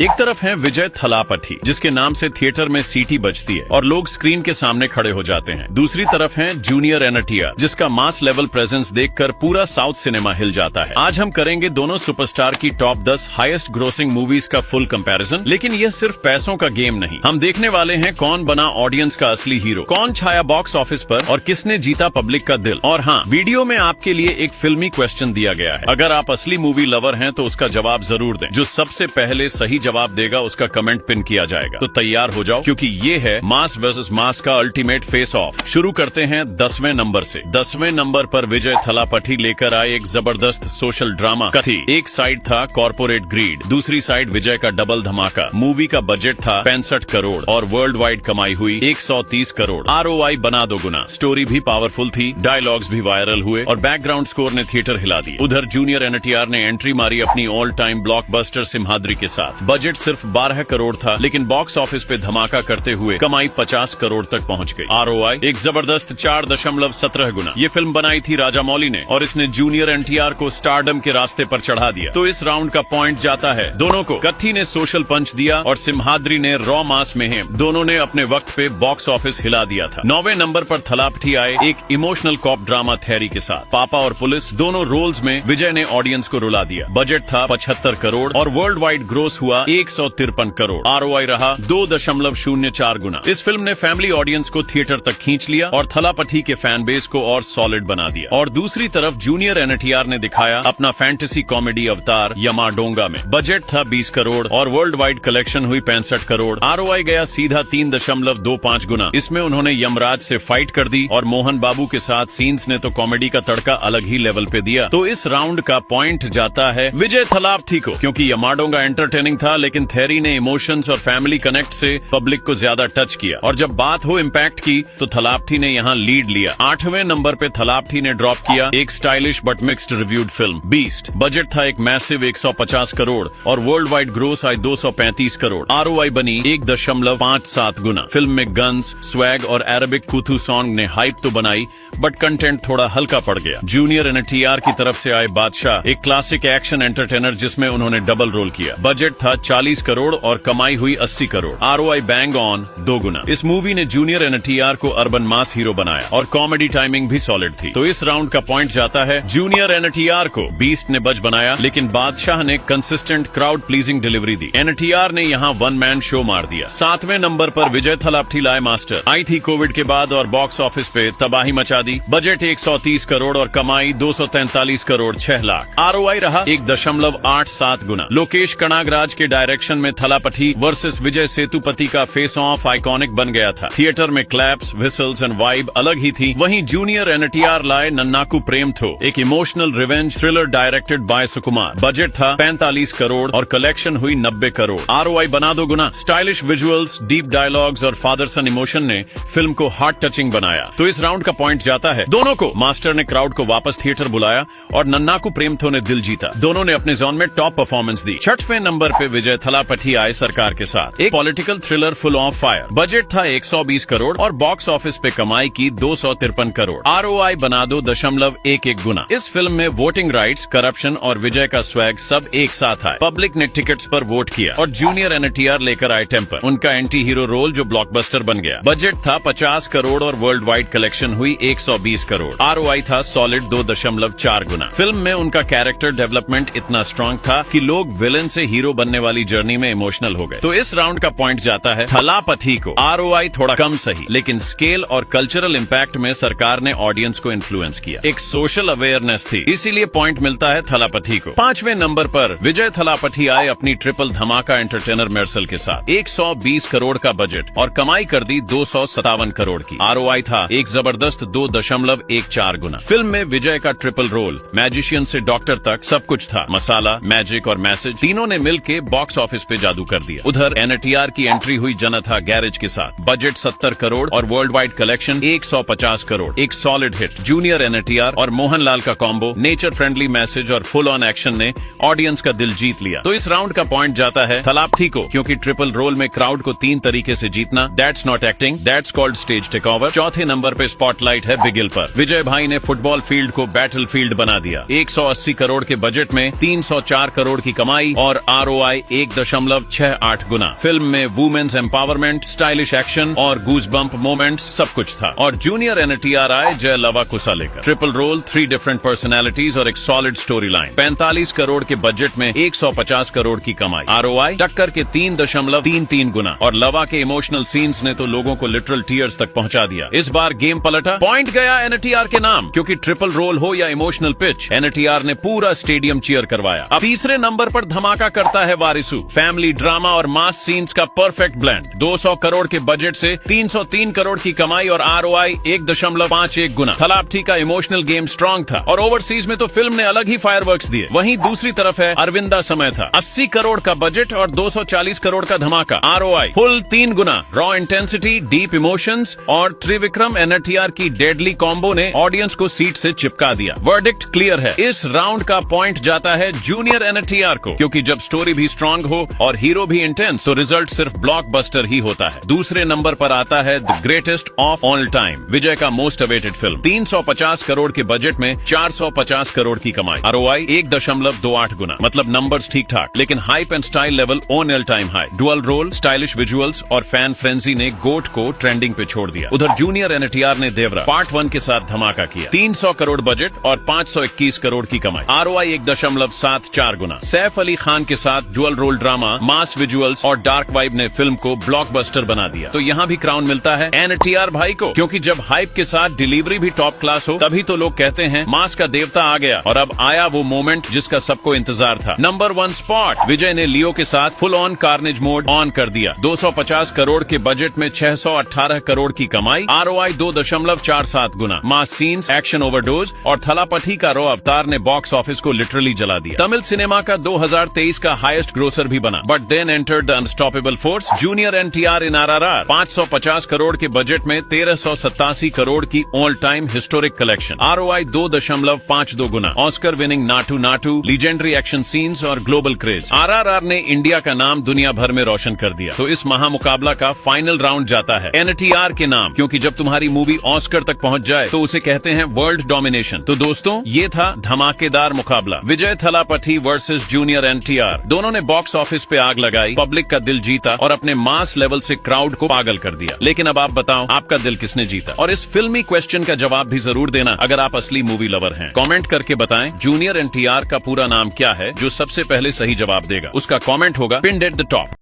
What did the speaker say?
एक तरफ है विजय थलापथी, जिसके नाम से थिएटर में सीटी बजती है और लोग स्क्रीन के सामने खड़े हो जाते हैं। दूसरी तरफ है जूनियर एनटीआर, जिसका मास लेवल प्रेजेंस देखकर पूरा साउथ सिनेमा हिल जाता है। आज हम करेंगे दोनों सुपरस्टार की टॉप 10 हाईएस्ट ग्रोसिंग मूवीज का फुल कंपैरिजन। लेकिन यह सिर्फ पैसों का गेम नहीं, हम देखने वाले हैं कौन बना ऑडियंस का असली हीरो, कौन छाया बॉक्स ऑफिस पर और किसने जीता पब्लिक का दिल। और हाँ, वीडियो में आपके लिए एक फिल्मी क्वेश्चन दिया गया है। अगर आप असली मूवी लवर हैं तो उसका जवाब जरूर दें। जो सबसे पहले सही जवाब देगा उसका कमेंट पिन किया जाएगा। तो तैयार हो जाओ, क्योंकि ये है मास वर्सेस मास का अल्टीमेट फेस ऑफ। शुरू करते हैं 10वें नंबर से। 10वें नंबर पर विजय थलापथी लेकर आए एक जबरदस्त सोशल ड्रामा कथी। एक साइड था कॉर्पोरेट ग्रीड, दूसरी साइड विजय का डबल धमाका। मूवी का बजट था 65 करोड़ और वर्ल्ड वाइड कमाई हुई 130 करोड़। ROI बना दो गुना। स्टोरी भी पावरफुल थी, डायलॉग्स भी वायरल हुए और बैकग्राउंड स्कोर ने थिएटर हिला दिए। उधर जूनियर एनटीआर ने एंट्री मारी अपनी ऑल टाइम ब्लॉकबस्टर सिम्हाद्री के साथ। बजट सिर्फ 12 करोड़ था, लेकिन बॉक्स ऑफिस पे धमाका करते हुए कमाई 50 करोड़ तक पहुंच गई। ROI एक जबरदस्त 4.17 गुना। ये फिल्म बनाई थी राजामौली ने और इसने जूनियर एनटीआर को स्टारडम के रास्ते पर चढ़ा दिया। तो इस राउंड का पॉइंट जाता है दोनों को। कत्थी ने सोशल पंच दिया और सिम्हाद्री ने रॉ मास में दोनों ने अपने वक्त पे बॉक्स ऑफिस हिला दिया था। 9वें नंबर पर थलापथी आए एक इमोशनल कॉप ड्रामा थ्योरी के साथ। पापा और पुलिस दोनों रोल्स में विजय ने ऑडियंस को रुला दिया। बजट था 75 करोड़ और वर्ल्ड वाइड ग्रोस हुआ 153 करोड़। ROI रहा 2.04 गुना। इस फिल्म ने फैमिली ऑडियंस को थिएटर तक खींच लिया और थलापथी के फैन बेस को और सॉलिड बना दिया। और दूसरी तरफ जूनियर एनटीआर ने दिखाया अपना फैंटेसी कॉमेडी अवतार यमाडोंगा में। बजट था 20 करोड़ और वर्ल्ड वाइड कलेक्शन हुई 65 करोड़। ROI गया सीधा 3.25 गुना। इसमें उन्होंने यमराज से फाइट कर दी और मोहन बाबू के साथ सीन्स ने तो कॉमेडी का तड़का अलग ही लेवल पे दिया। तो इस राउंड का पॉइंट जाता है विजय थलापथी को, क्योंकि यमाडोंगा एंटरटेनिंग था लेकिन थ्योरी ने इमोशंस और फैमिली कनेक्ट से पब्लिक को ज्यादा टच किया। और जब बात हो इम्पैक्ट की तो थलापथी ने यहाँ लीड लिया। 8वें नंबर पे थलापथी ने ड्रॉप किया एक stylish but mixed reviewed film beast. Budget था एक मैसिव 150 करोड़ और वर्ल्ड वाइड ग्रोस आई 235 करोड़। ROI बनी 1.57 गुना। फिल्म में गन्स, स्वैग और अरेबिक कुथू सॉन्ग ने हाइप तो बनाई, बट कंटेंट थोड़ा हल्का पड़ गया। जूनियर एनटीआर की तरफ से आए बादशाह, एक क्लासिक एक्शन एंटरटेनर जिसमें उन्होंने डबल रोल किया। बजट था 40 करोड़ और कमाई हुई 80 करोड़। ROI बैंग ऑन 2 गुना। इस मूवी ने जूनियर एनटीआर को अर्बन मास हीरो बनाया और कॉमेडी टाइमिंग भी सॉलिड थी। तो इस राउंड का पॉइंट जाता है जूनियर एनटीआर को। बीस्ट ने बज बनाया लेकिन बादशाह ने कंसिस्टेंट क्राउड प्लीजिंग डिलीवरी दी। एनटीआर ने यहाँ वन मैन शो मार दिया। 7वें नंबर पर विजय थलापथी लाए मास्टर। आई थी कोविड के बाद और बॉक्स ऑफिस पे तबाही मचा दी। बजट 130 करोड़ और कमाई 243 करोड़ 6 लाख। ROI रहा 1.87 गुना। लोकेश कनागराज के डायरेक्शन में थलापथी वर्सेस विजय सेतुपति का फेस ऑफ आइकॉनिक बन गया था। थिएटर में क्लैप्स, व्हिसल्स एंड वाइब अलग ही थी। वहीं जूनियर एनटीआर लाए नन्नाकू प्रेम थो, एक emotional revenge thriller directed by Sukumar. Budget था 45 करोड़ और कलेक्शन हुई 90 करोड़। ROI बना दो गुना। स्टाइलिश विजुअल्स, डीप डायलॉग्स और फादर सन इमोशन ने फिल्म को हार्ट टचिंग बनाया। तो इस राउंड का पॉइंट जाता है दोनों को। मास्टर ने क्राउड को वापस थिएटर बुलाया और नन्नाकू प्रेम थो ने दिल जीता। दोनों ने अपने जोन में टॉप परफॉर्मेंस दी। 6वें नंबर पे विजय थलापथी आए सरकार के साथ। एक political thriller full of fire. Budget था 120 करोड़ और बॉक्स ऑफिस पे कमाई की 253 करोड़। ROI बना दो 0.11 गुना। इस फिल्म में वोटिंग राइट्स, करप्शन और विजय का स्वैग सब एक साथ आए। पब्लिक ने टिकट्स पर वोट किया और जूनियर एनटीआर लेकर आए टेम्पर, उनका एंटी हीरो रोल जो ब्लॉकबस्टर बन गया। बजट था 50 करोड़ और वर्ल्ड वाइड कलेक्शन हुई 120 करोड़। ROI था सॉलिड 2.4 गुना। फिल्म में उनका कैरेक्टर डेवलपमेंट इतना स्ट्रॉन्ग था कि लोग विलेन से हीरो बनने वाली जर्नी में इमोशनल हो गए। तो इस राउंड का पॉइंट जाता है थलापथी को। ROI थोड़ा कम सही, लेकिन स्केल और कल्चरल इम्पैक्ट में सरकार ने ऑडियंस को इन्फ्लुएंस किया। एक सोशल अवेयरनेस थी, इसीलिए पॉइंट मिलता है थलापथी को। 5वें नंबर पर विजय थलापथी आए अपनी ट्रिपल धमाका एंटरटेनर मेर्सल के साथ। 120 करोड़ का बजट और कमाई कर दी 257 करोड़ की। ROI था एक जबरदस्त 2.14 गुना। फिल्म में विजय का ट्रिपल रोल, मैजिशियन से डॉक्टर तक सब कुछ था। मसाला, मैजिक और मैसेज तीनों ने मिलके बॉक्स ऑफिस पे जादू कर दिया। उधर एनटीआर की एंट्री हुई जनता गैरेज के साथ। बजट 70 करोड़ और वर्ल्ड वाइड कलेक्शन 150 करोड़। एक सॉलिड हिट। जूनियर एनटीआर और मोहनलाल का कॉम्बो, नेचर फ्रेंडली मैसेज और फुल ऑन एक्शन ने ऑडियंस का दिल जीत लिया। तो इस राउंड का पॉइंट जाता है थलापथी को, क्योंकि ट्रिपल रोल में क्राउड को 3 तरीके से जीतना, that's not acting, that's called stage take over. 4थे नंबर पे स्पॉटलाइट है बिगिल पर। विजय भाई ने फुटबॉल फील्ड को बैटल फील्ड बना दिया। 180 करोड़ के बजट में 304 करोड़ की कमाई और ROI 1.68 गुना। फिल्म में वुमेन्स एम्पावरमेंट, स्टाइलिश एक्शन और गूजबम्प मोमेंट्स सब कुछ था। और जूनियर एनटीआर आए जय लवा कुसा लेकर। ट्रिपल रोल, 3 डिफरेंट पर्सनैलिटीज और एक सॉलिड स्टोरी लाइन। 45 करोड़ के बजट में 150 करोड़ की कमाई। ROI टक्कर के 3.33 गुना। और लवा के इमोशनल सीन्स ने तो लोगों को लिटरल टीयर्स तक पहुंचा दिया। इस बार गेम पलटा, पॉइंट गया एनटीआर के नाम, क्योंकि ट्रिपल रोल हो या इमोशनल पिच, एनटीआर ने पूरा स्टेडियम चीयर करवाया। अब तीसरे नंबर पर धमाका करता है वारिसू। फैमिली ड्रामा और मास सीन्स का परफेक्ट ब्लेंड। 200 करोड़ के बजट से 303 करोड़ की कमाई और ROI 1.51 गुना। थलापथी का इमोशनल गेम स्ट्रांग था और ओवरसीज में तो फिल्म ने अलग ही फायरवर्क्स दिए। वहीं दूसरी तरफ है अरविंदा समय था। 80 करोड़ का बजट और 240 करोड़ का धमाका। ROI फुल 3 गुना। रॉ इंटेंसिटी, डीप इमोशंस और त्रिविक्रम एनटीआर की डेडली कॉम्बो ने ऑडियंस को सीट से चिपका दिया। वर्डिक्ट क्लियर है, इस राउंड का पॉइंट जाता है जूनियर एनटीआर को, क्योंकि जब स्टोरी भी स्ट्रांग हो और हीरो भी इंटेंस तो रिजल्ट सिर्फ ब्लॉकबस्टर ही होता है। दूसरे नंबर पर आता है the greatest of all time, Vijay का मोस्ट अवेटेड फिल्म। 350 करोड़ के बजट में 450 करोड़ की कमाई। ROI 1.28 गुना। मतलब नंबर्स ठीक ठाक, लेकिन hype and style level on all time high. Dual role, stylish visuals और फैन फ्रेंजी ने गोट को ट्रेंडिंग पे छोड़ दिया। उधर जूनियर एनटीआर ने देवरा पार्ट 1 के साथ धमाका किया। 300 करोड़ बजट और 521 करोड़ की कमाई। ROI 1.74 गुना। सैफ अली खान के साथ डुअल रोल ड्रामा, मास विजुअल्स और डार्क वाइब ने फिल्म को ब्लॉकबस्टर बना दिया। तो यहाँ भी क्राउन मिलता है एनटीआर भाई को, क्योंकि जब हाइप के साथ डिलीवरी भी टॉप क्लास हो तभी तो लोग कहते हैं मास का देवता आ गया। और अब आया वो मोमेंट जिसका सबको इंतजार था। नंबर 1 स्पॉट, विजय ने लियो के साथ full on carnage mode on कर दिया। 250 करोड़ के बजट में 618 करोड़ की कमाई। ROI 2.47 गुना। मास सीन्स, एक्शन ओवरडोज और थलापथी का रॉ अवतार ने बॉक्स ऑफिस को लिटरली जला दिया। तमिल सिनेमा का 2023 का हाईएस्ट ग्रोसर भी बना। But then entered the unstoppable force, junior NTR in RRR। 550 crore के बजट में 1387 करोड़ की all time historic collection. ROI 2.52 गुना। Oscar winning Naatu Naatu, legendary action scenes और ग्लोबल क्रेज। RRR ने इंडिया का नाम दुनिया भर में रोशन कर दिया। तो इस महामुकाबला का फाइनल राउंड जाता है एनटीआर के नाम, क्योंकि जब तुम्हारी मूवी ऑस्कर तक पहुंच जाए तो उसे कहते हैं वर्ल्ड डोमिनेशन। तो दोस्तों, ये था धमाकेदार मुकाबला, विजय थलापथी वर्सेस जूनियर एनटीआर। दोनों ने बॉक्स ऑफिस पे आग लगाई, पब्लिक का दिल जीता और अपने मास लेवल से क्राउड को पागल कर दिया। लेकिन अब आप बताओ, आपका दिल किसने जीता? और इस फिल्मी क्वेश्चन का जवाब भी जरूर देना अगर आप असली मूवी लवर हैं। कमेंट करके बताएं जूनियर एनटीआर का पूरा नाम क्या है। जो सबसे पहले सही जवाब देगा उसका कमेंट होगा पिन्ड एट द टॉप।